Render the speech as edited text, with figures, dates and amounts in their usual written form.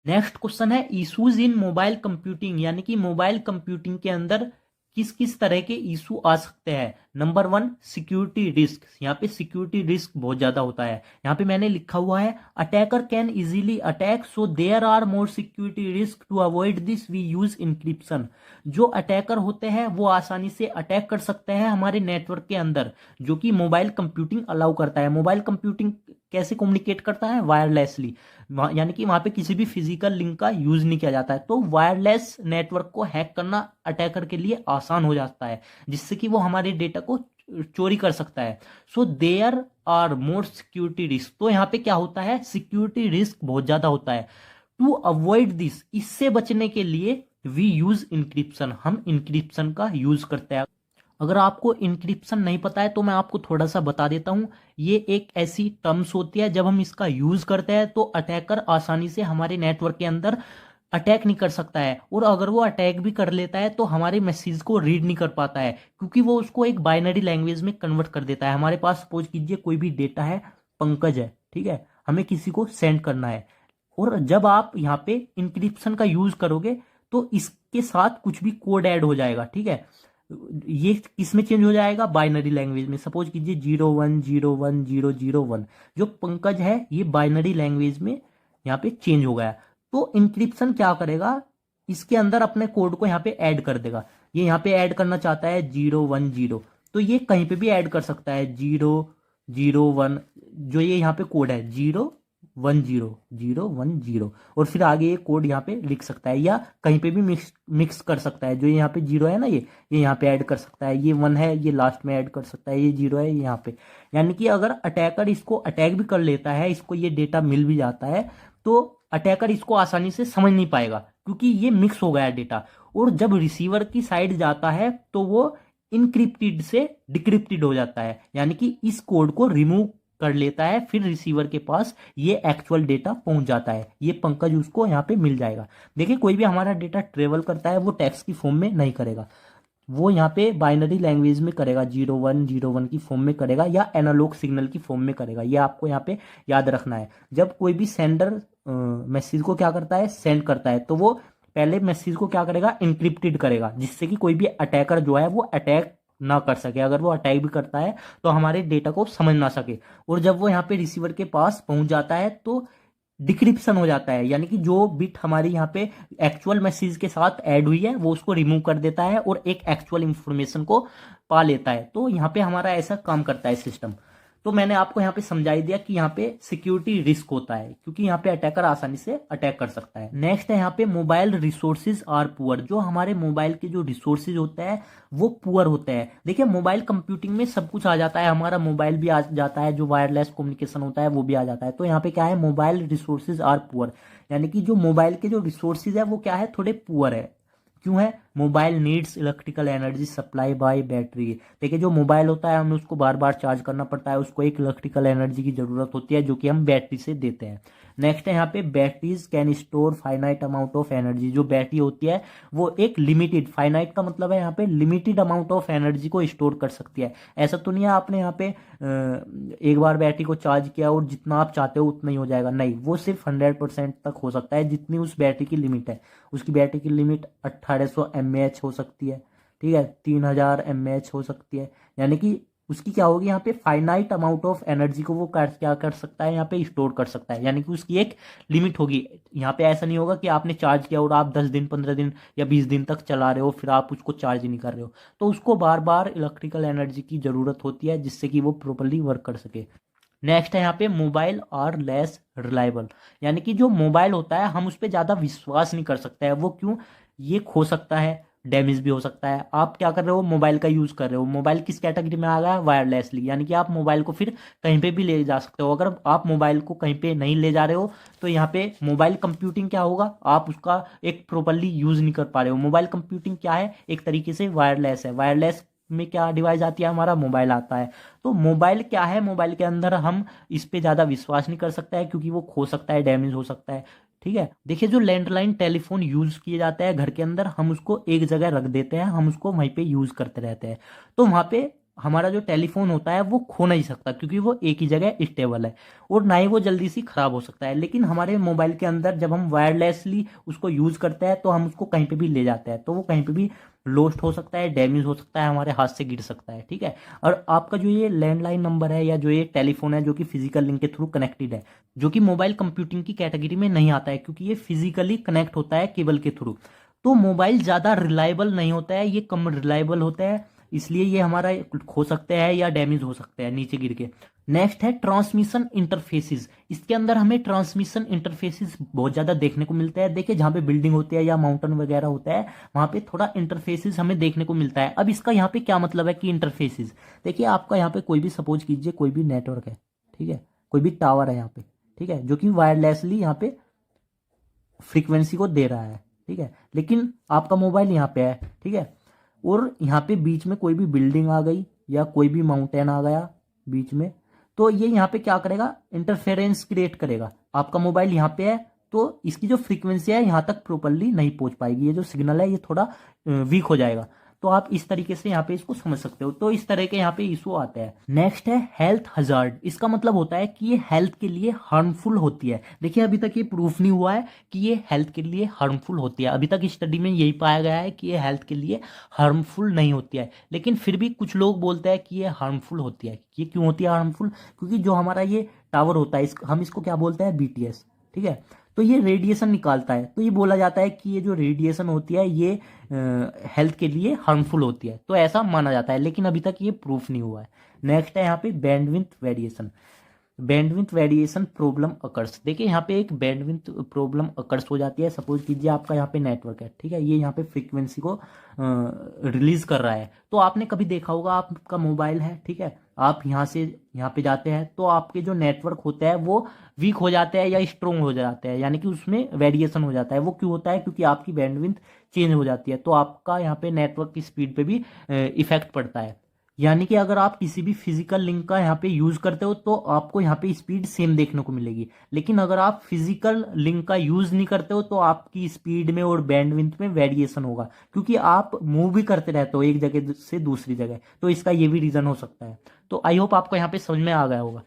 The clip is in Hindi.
नेक्स्ट क्वेश्चन है इशूज इन मोबाइल कंप्यूटिंग, यानी कि मोबाइल कंप्यूटिंग के अंदर किस किस तरह के इशू आ सकते हैं। Number one, security risk. यहाँ पे सिक्योरिटी रिस्क बहुत ज्यादा होता है। यहाँ पे मैंने लिखा हुआ है attacker can easily attack, so there are more security risk, to avoid this we use encryption. जो अटैकर होते हैं वो आसानी से अटैक कर सकते हैं हमारे नेटवर्क के अंदर, जो कि मोबाइल कंप्यूटिंग अलाउ करता है। मोबाइल कंप्यूटिंग कैसे कम्युनिकेट करता है? वायरलेसली, यानी कि वहां पे किसी भी फिजिकल लिंक का यूज नहीं किया जाता है। तो वायरलेस नेटवर्क को हैक करना अटैकर के लिए आसान हो जाता है, जिससे कि वो हमारे डेटा को चोरी कर सकता है। So there are more security risk. तो यहाँ पे क्या होता है, सिक्योरिटी रिस्क बहुत ज्यादा होता है। टू अवॉइड दिस, इससे बचने के लिए वी यूज इंक्रिप्शन, हम इंक्रिप्शन का यूज करते हैं। अगर आपको इंक्रिप्शन नहीं पता है तो मैं आपको थोड़ा सा बता देता हूं। ये एक ऐसी टर्म्स होती है, जब हम इसका यूज करते हैं तो अटैकर आसानी से हमारे नेटवर्क के अंदर अटैक नहीं कर सकता है, और अगर वो अटैक भी कर लेता है तो हमारे मैसेज को रीड नहीं कर पाता है, क्योंकि वो उसको एक बाइनरी लैंग्वेज में कन्वर्ट कर देता है। हमारे पास सपोज कीजिए कोई भी डेटा है, पंकज है, ठीक है, हमें किसी को सेंड करना है, और जब आप यहाँ पे इंक्रिप्शन का यूज करोगे तो इसके साथ कुछ भी कोड ऐड हो जाएगा, ठीक है। ये किसमें चेंज हो जाएगा? बाइनरी लैंग्वेज में। सपोज कीजिए 01010001, जो पंकज है ये बाइनरी लैंग्वेज में यहाँ पे चेंज हो गया। तो इंक्रिप्शन क्या करेगा, इसके अंदर अपने कोड को यहाँ पे ऐड कर देगा। ये यहाँ पे ऐड करना चाहता है 010, तो ये कहीं पे भी ऐड कर सकता है 001, जो ये यहाँ पे कोड है 010 010, और फिर आगे ये कोड यहाँ पे लिख सकता है, या कहीं पे भी मिक्स मिक्स कर सकता है। जो यहाँ पे 0 है ना, ये यहाँ पे ऐड कर सकता है, ये 1 है ये लास्ट में ऐड कर सकता है, ये 0 है ये यहाँ पे। यानी कि अगर अटैकर इसको अटैक भी कर लेता है, इसको ये डेटा मिल भी जाता है, तो अटैकर इसको आसानी से समझ नहीं पाएगा, क्योंकि ये मिक्स हो गया है डेटा। और जब रिसीवर की साइड जाता है तो वो इनक्रिप्टेड से डिक्रिप्टेड हो जाता है, यानी कि इस कोड को रिमूव कर लेता है, फिर रिसीवर के पास ये एक्चुअल डेटा पहुंच जाता है। ये पंकज उसको यहाँ पे मिल जाएगा। देखिए कोई भी हमारा डेटा ट्रेवल करता है वो टेक्स्ट की फॉर्म में नहीं करेगा, वो यहाँ पे बाइनरी लैंग्वेज में करेगा, 0101 की फॉर्म में करेगा, या एनालॉग सिग्नल की फॉर्म में करेगा। ये आपको यहाँ पे याद रखना है। जब कोई भी सेंडर मैसेज को क्या करता है, सेंड करता है, तो वो पहले मैसेज को क्या करेगा, इंक्रिप्टेड करेगा, जिससे कि कोई भी अटैकर जो है वो अटैक ना कर सके। अगर वो अटैक भी करता है तो हमारे डेटा को समझ ना सके। और जब वो यहाँ पे रिसीवर के पास पहुंच जाता है तो डिक्रिप्शन हो जाता है, यानी कि जो बिट हमारी यहाँ पे एक्चुअल मैसेज के साथ ऐड हुई है वो उसको रिमूव कर देता है और एक एक्चुअल इंफॉर्मेशन को पा लेता है। तो यहाँ पे हमारा ऐसा काम करता है सिस्टम। तो मैंने आपको यहाँ पे समझाई दिया कि यहाँ पे सिक्योरिटी रिस्क होता है, क्योंकि यहाँ पे अटैकर आसानी से अटैक कर सकता है। नेक्स्ट है यहाँ पे मोबाइल रिसोर्सेज आर पुअर। जो हमारे मोबाइल के जो रिसोर्सेज होते हैं वो पुअर होते हैं। देखिए मोबाइल कंप्यूटिंग में सब कुछ आ जाता है, हमारा मोबाइल भी आ जाता है, जो वायरलेस कम्युनिकेशन होता है वो भी आ जाता है। तो यहाँ पे क्या है, मोबाइल रिसोर्सेज आर पुअर, यानी कि जो मोबाइल के जो रिसोर्सेज है वो क्या है, थोड़े पुअर है। क्यों है? Mobile needs electrical energy supply bye battery. देखिए जो मोबाइल होता है हमें उसको बार बार चार्ज करना पड़ता है, उसको एक इलेक्ट्रिकल एनर्जी की जरूरत होती है, जो कि हम बैटरी से देते हैं। नेक्स्ट है यहाँ पे batteries can store finite amount of energy. जो बैटरी होती है वो एक लिमिटेड, फाइनाइट का मतलब है यहाँ पे लिमिटेड अमाउंट ऑफ एनर्जी को स्टोर कर सकती है। ऐसा तो नहीं है आपने यहाँ पे एक बार बैटरी को चार्ज किया और जितना आप चाहते हो उतना ही हो जाएगा, नहीं, वो सिर्फ 100% तक हो सकता है जितनी उस बैटरी की लिमिट है। उसकी बैटरी की लिमिट 1800 mAh हो सकती है, ठीक है, 3000 mAh हो सकती है। यानी कि उसकी क्या होगी, यहाँ पे फाइनाइट अमाउंट ऑफ एनर्जी को वो क्या कर सकता है, यहाँ पे स्टोर कर सकता है, यानी कि उसकी एक लिमिट होगी। यहाँ पे ऐसा नहीं होगा कि आपने चार्ज किया और आप 10 दिन 15 दिन या 20 दिन तक चला रहे हो फिर आप उसको चार्ज ही नहीं कर रहे हो। तो उसको बार बार इलेक्ट्रिकल एनर्जी की जरूरत होती है, जिससे कि वो प्रॉपरली वर्क कर सके। नेक्स्ट है यहाँ पे मोबाइल आर लेस रिलायबल, यानी कि जो मोबाइल होता है हम उस पर ज़्यादा विश्वास नहीं कर सकते हैं। वो क्यों? ये खो सकता है, डैमेज भी हो सकता है। आप क्या कर रहे हो, मोबाइल का यूज़ कर रहे हो, मोबाइल किस कैटेगरी में आ गया है, वायरलेसली, यानी कि आप मोबाइल को फिर कहीं पे भी ले जा सकते हो। अगर आप मोबाइल को कहीं पे नहीं ले जा रहे हो तो यहाँ पे मोबाइल कंप्यूटिंग क्या होगा, आप उसका एक प्रॉपरली यूज़ नहीं कर पा रहे हो। मोबाइल कंप्यूटिंग क्या है, एक तरीके से वायरलेस है। वायरलेस में क्या डिवाइस आती है, हमारा मोबाइल आता है। तो मोबाइल क्या है, मोबाइल के अंदर हम इस पे ज़्यादा विश्वास नहीं कर सकता है, क्योंकि वो खो सकता है, डैमेज हो सकता है, ठीक है। देखिए जो लैंडलाइन टेलीफोन यूज़ किए जाते हैं घर के अंदर, हम उसको एक जगह रख देते हैं, हम उसको वहीं पे यूज़ करते रहते हैं। तो वहाँ पे हमारा जो टेलीफोन होता है वो खो नहीं सकता, क्योंकि वो एक ही जगह स्टेबल है, और ना ही वो जल्दी से खराब हो सकता है। लेकिन हमारे मोबाइल के अंदर जब हम वायरलेसली उसको यूज करते हैं तो हम उसको कहीं पे भी ले जाते हैं, तो वो कहीं पे भी लॉस्ट हो सकता है, डैमेज हो सकता है, हमारे हाथ से गिर सकता है। ठीक है। और आपका जो ये लैंडलाइन नंबर है या जो ये टेलीफोन है जो कि फिजिकल लिंक के थ्रू कनेक्टेड है, जो कि मोबाइल कंप्यूटिंग की कैटेगरी में नहीं आता है, क्योंकि ये फिजिकली कनेक्ट होता है केबल के थ्रू, तो मोबाइल ज़्यादा रिलायबल नहीं होता है, ये कम रिलायबल होता है, इसलिए ये हमारा खो सकते हैं या डैमेज हो सकते हैं नीचे गिर के। नेक्स्ट है ट्रांसमिशन इंटरफेसेस। इसके अंदर हमें ट्रांसमिशन इंटरफेसेस बहुत ज़्यादा देखने को मिलता है। देखिए जहाँ पे बिल्डिंग होती है या माउंटेन वगैरह होता है, वहाँ पे थोड़ा इंटरफेसेस हमें देखने को मिलता है। अब इसका यहाँ पे क्या मतलब है कि इंटरफेसेस, देखिए आपका यहाँ पे कोई भी सपोज कीजिए कोई भी नेटवर्क है, ठीक है, कोई भी टावर है यहाँ पे, ठीक है, जो कि वायरलेसली यहाँ पे फ्रीक्वेंसी को दे रहा है, ठीक है, लेकिन आपका मोबाइल यहाँ पे है, ठीक है, और यहाँ पे बीच में कोई भी बिल्डिंग आ गई या कोई भी माउंटेन आ गया बीच में, तो ये यहाँ पे क्या करेगा, इंटरफेरेंस क्रिएट करेगा। आपका मोबाइल यहाँ पे है तो इसकी जो फ्रीक्वेंसी है यहाँ तक प्रॉपरली नहीं पहुंच पाएगी, ये जो सिग्नल है ये थोड़ा वीक हो जाएगा। तो आप इस तरीके से यहाँ पे इसको समझ सकते हो। तो इस तरह के यहाँ पे इशू आते हैं। नेक्स्ट है हेल्थ हजार्ड। इसका मतलब होता है कि ये हेल्थ के लिए हार्मफुल होती है। देखिए अभी तक ये प्रूफ नहीं हुआ है कि ये हेल्थ के लिए हार्मफुल होती है, अभी तक स्टडी में यही पाया गया है कि ये हेल्थ के लिए हार्मफुल नहीं होती है, लेकिन फिर भी कुछ लोग बोलते हैं कि ये हार्मफुल होती है। ये क्यों होती है हार्मफुल, क्योंकि जो हमारा ये टावर होता है हम इसको क्या बोलते हैं, बीटीएस, ठीक है, तो ये रेडिएशन निकालता है, तो ये बोला जाता है कि ये जो रेडिएशन होती है ये हेल्थ के लिए हार्मफुल होती है, तो ऐसा माना जाता है, लेकिन अभी तक ये प्रूफ नहीं हुआ है। नेक्स्ट है यहाँ पे bandwidth variation. Bandwidth variation problem occurs. देखिए यहाँ पे एक बैंडविड्थ प्रॉब्लम अकर्स हो जाती है। सपोज कीजिए आपका यहाँ पे नेटवर्क है, ठीक है, ये यहाँ पे फ्रीक्वेंसी को रिलीज कर रहा है, तो आपने कभी देखा होगा आपका मोबाइल है, ठीक है, आप यहाँ से यहाँ पे जाते हैं तो आपके जो नेटवर्क होता है वो वीक हो जाते हैं या स्ट्रोंग हो जाते हैं, यानी कि उसमें वेरिएशन हो जाता है। वो क्यों होता है, क्योंकि आपकी बैंडविड्थ चेंज हो जाती है, तो आपका यहाँ पे नेटवर्क की स्पीड पे भी इफेक्ट पड़ता है। यानी कि अगर आप किसी भी फिजिकल लिंक का यहाँ पे यूज करते हो तो आपको यहाँ पे स्पीड सेम देखने को मिलेगी, लेकिन अगर आप फिजिकल लिंक का यूज नहीं करते हो तो आपकी स्पीड में और बैंडविड्थ में वेरिएशन होगा, क्योंकि आप मूव भी करते रहते हो एक जगह से दूसरी जगह, तो इसका ये भी रीजन हो सकता है। तो आई होप आपको यहाँ पे समझ में आ गया होगा।